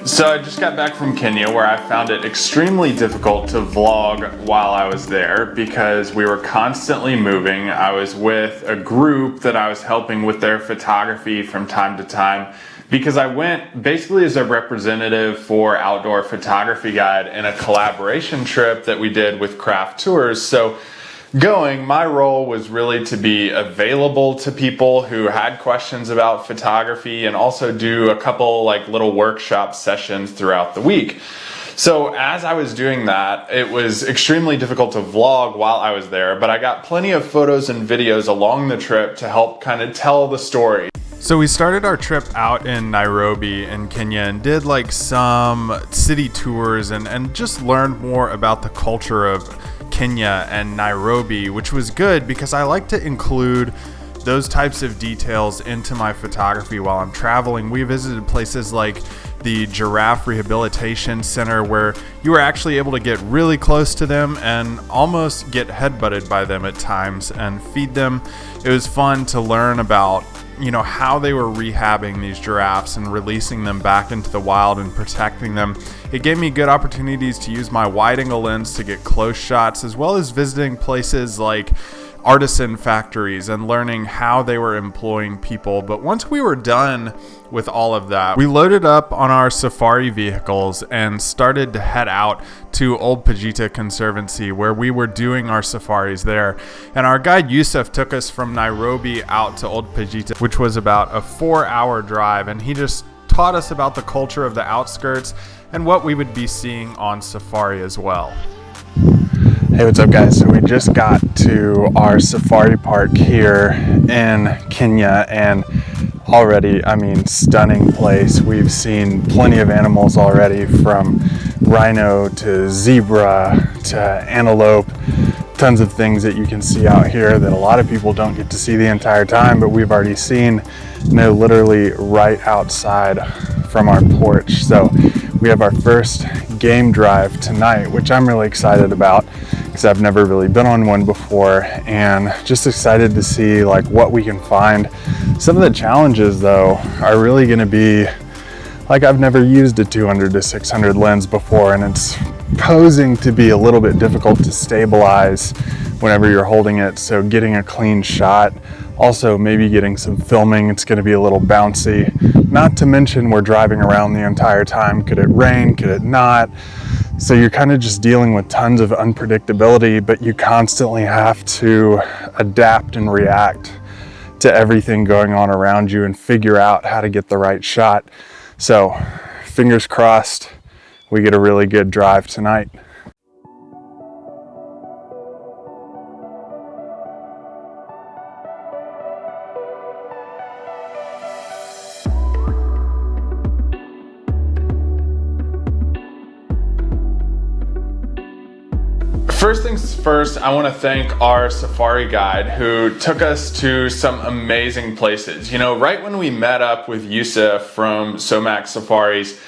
So I just got back from Kenya, where I found it extremely difficult to vlog while I was there because we were constantly moving. I was with a group that I was helping with their photography from time to time because I went basically as a representative for Outdoor Photography Guide in a collaboration trip that we did with Craft Tours. So my role was really to be available to people who had questions about photography and also do a couple little workshop sessions throughout the week. So as I was doing that, it was extremely difficult to vlog while I was there, but I got plenty of photos and videos along the trip to help kind of tell the story. So we started our trip out in Nairobi in Kenya and did some city tours and just learned more about the culture of Kenya and Nairobi, which was good because I like to include those types of details into my photography while I'm traveling. We visited places like the Giraffe Rehabilitation Center, where you were actually able to get really close to them and almost get headbutted by them at times and feed them. It was fun to learn about how they were rehabbing these giraffes and releasing them back into the wild and protecting them. It gave me good opportunities to use my wide angle lens to get close shots, as well as visiting places like artisan factories and learning how they were employing people. But once we were done with all of that, we loaded up on our safari vehicles and started to head out to Ol Pejeta Conservancy, where we were doing our safaris there. And our guide Yusuf took us from Nairobi out to Ol Pejeta, which was about a 4-hour drive, and he just taught us about the culture of the outskirts and what we would be seeing on safari as well. Hey, what's up guys? So we just got to our safari park here in Kenya, and already, stunning place. We've seen plenty of animals already, from rhino to zebra to antelope. Tons of things that you can see out here that a lot of people don't get to see the entire time, but we've already seen, literally right outside from our porch. So we have our first game drive tonight, which I'm really excited about because I've never really been on one before, and just excited to see what we can find. Some of the challenges though are really going to be I've never used a 200 to 600 lens before, and it's posing to be a little bit difficult to stabilize whenever you're holding it. So getting a clean shot, also maybe getting some filming, it's going to be a little bouncy. Not to mention we're driving around the entire time. Could it rain? Could it not? So you're kind of just dealing with tons of unpredictability, but you constantly have to adapt and react to everything going on around you and figure out how to get the right shot. So fingers crossed we get a really good drive tonight. First things first, I want to thank our safari guide who took us to some amazing places. Right when we met up with Yusuf from Somac Safaris,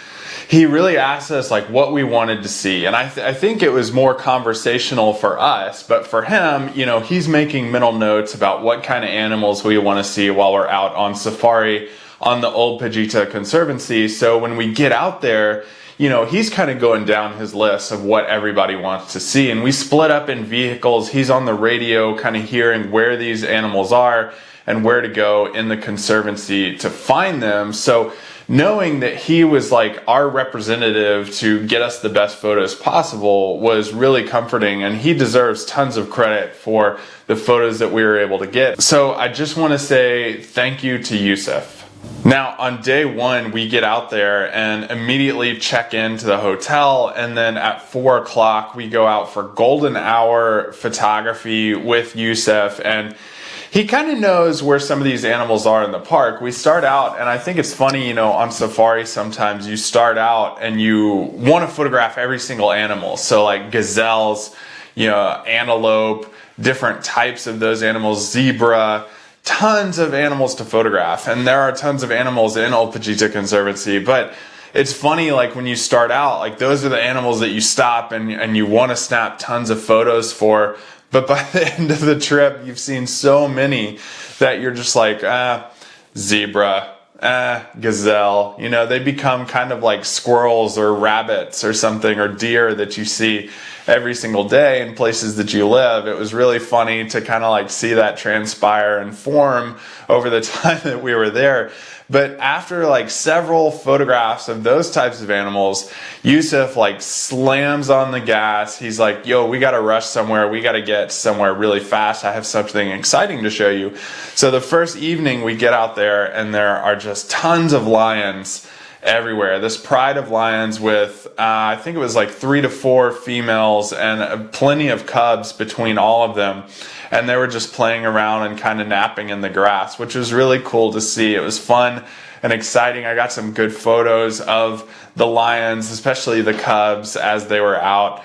he really asked us what we wanted to see. And I think it was more conversational for us, but for him, he's making mental notes about what kind of animals we want to see while we're out on safari on the Ol Pejeta Conservancy. So when we get out there, he's kind of going down his list of what everybody wants to see. And we split up in vehicles. He's on the radio kind of hearing where these animals are and where to go in the conservancy to find them. So knowing that he was our representative to get us the best photos possible was really comforting, and he deserves tons of credit for the photos that we were able to get. So I just want to say thank you to Yusuf. Now, on day one, we get out there and immediately check into the hotel, and then at 4 o'clock, we go out for golden hour photography with Yusuf, and he kind of knows where some of these animals are in the park. We start out, and I think it's funny, on safari sometimes you start out and you want to photograph every single animal. So gazelles, antelope, different types of those animals, zebra, tons of animals to photograph, and there are tons of animals in Ol Pejeta Conservancy. But it's funny, when you start out, those are the animals that you stop and you want to snap tons of photos for. But by the end of the trip, you've seen so many that you're just zebra, gazelle. You know, they become kind of like squirrels or rabbits or something, or deer that you see every single day in places that you live. It was really funny to kind of like see that transpire and form over the time that we were there. But after like several photographs of those types of animals, Yusuf like slams on the gas. He's like, yo, we got to rush somewhere. We got to get somewhere really fast. I have something exciting to show you. So the first evening we get out there and there are just tons of lions everywhere. This pride of lions with, I think it was like 3 to 4 females and plenty of cubs between all of them. And they were just playing around and kind of napping in the grass, which was really cool to see. It was fun and exciting. I got some good photos of the lions, especially the cubs, as they were out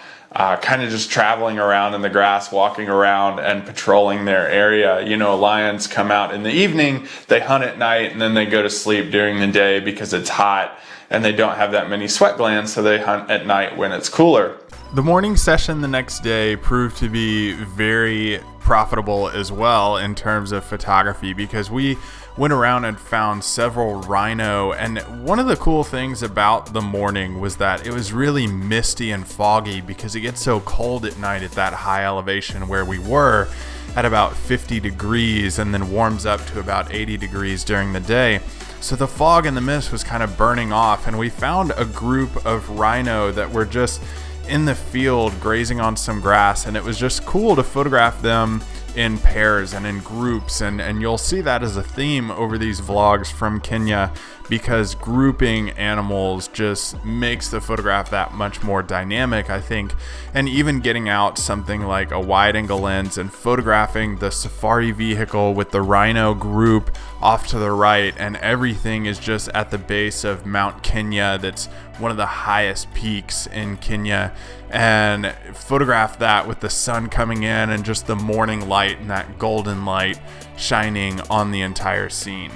kind of just traveling around in the grass, walking around and patrolling their area. You know, lions come out in the evening, they hunt at night, and then they go to sleep during the day because it's hot and they don't have that many sweat glands, so they hunt at night when it's cooler. The morning session the next day proved to be very profitable as well in terms of photography, because we went around and found several rhino, and one of the cool things about the morning was that it was really misty and foggy because it gets so cold at night at that high elevation where we were at about 50 degrees and then warms up to about 80 degrees during the day. So the fog and the mist was kind of burning off, and we found a group of rhino that were just in the field grazing on some grass, and it was just cool to photograph them in pairs and in groups, and you'll see that as a theme over these vlogs from Kenya, because grouping animals just makes the photograph that much more dynamic, I think. And even getting out something like a wide angle lens and photographing the safari vehicle with the rhino group off to the right, and everything is just at the base of Mount Kenya, that's one of the highest peaks in Kenya, and photograph that with the sun coming in and just the morning light and that golden light shining on the entire scene.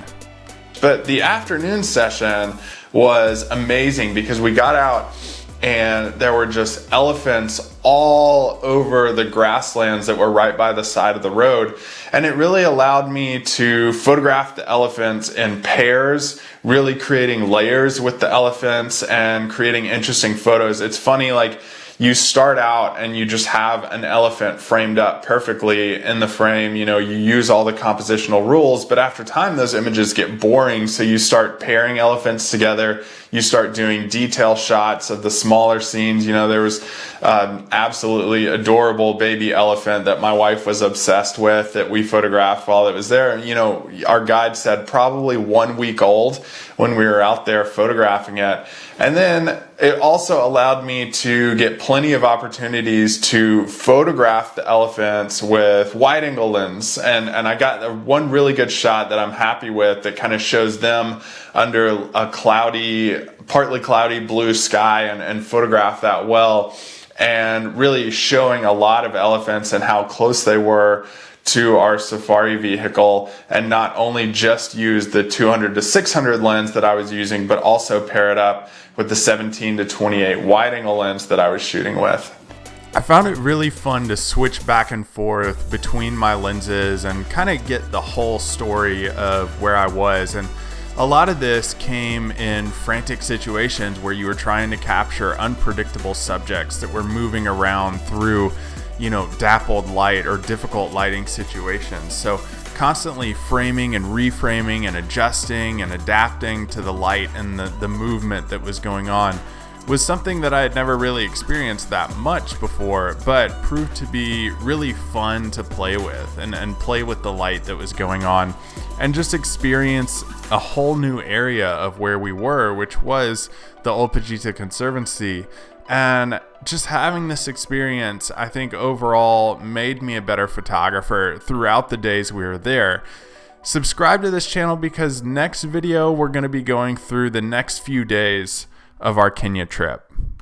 But the afternoon session was amazing because we got out and there were just elephants all over the grasslands that were right by the side of the road. And it really allowed me to photograph the elephants in pairs, really creating layers with the elephants and creating interesting photos. It's funny, like, you start out and you just have an elephant framed up perfectly in the frame. You know, you use all the compositional rules, but after time those images get boring, so you start pairing elephants together. You start doing detail shots of the smaller scenes. You know, there was absolutely adorable baby elephant that my wife was obsessed with that we photographed while it was there. You know, our guide said probably 1 week old when we were out there photographing it. And then it also allowed me to get plenty of opportunities to photograph the elephants with wide angle lens. And I got one really good shot that I'm happy with that kind of shows them under a partly cloudy blue sky, and photographed that well, and really showing a lot of elephants and how close they were to our safari vehicle, and not only just use the 200 to 600 lens that I was using, but also pair it up with the 17 to 28 wide angle lens that I was shooting with. I found it really fun to switch back and forth between my lenses and kind of get the whole story of where I was. And a lot of this came in frantic situations where you were trying to capture unpredictable subjects that were moving around through, you know, dappled light or difficult lighting situations. So constantly framing and reframing and adjusting and adapting to the light and the movement that was going on was something that I had never really experienced that much before, but proved to be really fun to play with and play with the light that was going on, and just experience a whole new area of where we were, which was the Ol Pejeta Conservancy. And just having this experience, I think overall made me a better photographer throughout the days we were there. Subscribe to this channel because next video we're going to be going through the next few days of our Kenya trip.